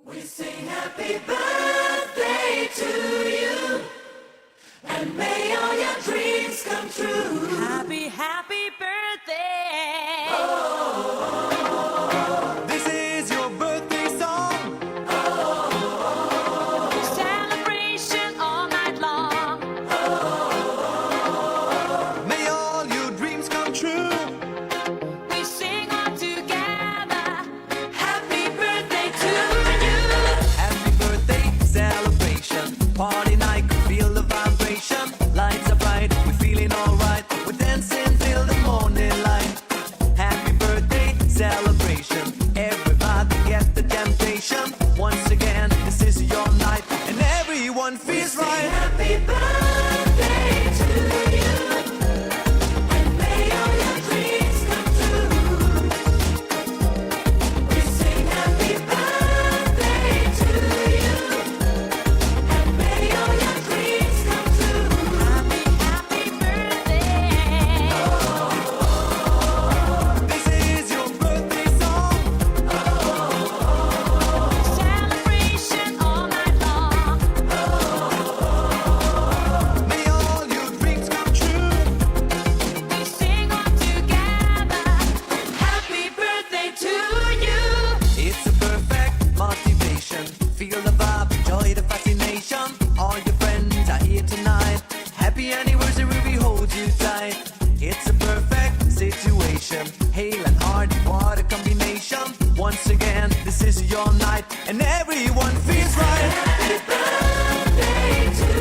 We sing happy birthday to you, and may all your dreams come true. Happy, happy birthday. This is your birthday song. Celebration all night long. May all your dreams come true. We sing all together. Happy birthday to you. Happy birthday celebration. Party night, can feel the vibration. Lights are bright, we're feeling alright. We're dancing till the morning light. Happy birthday celebration. Everybody get the temptation. Once again, this is your night, and everyone feels Sing right. happy birthday to you, and may all your dreams come true. We sing happy birthday to you, and may all your dreams come true. Happy, happy birthday. This is your birthday song. Celebration all night long. May all your dreams come true. We sing all together. Happy birthday to you. It's a perfect motivation. Feel the vibe, enjoy the fascination. All your friends are here tonight. Happy anniversary, we hold you tight. It's a perfect situation. Hale and hard, what a combination. Once again, this is your night, and everyone feels right. Happy birthday to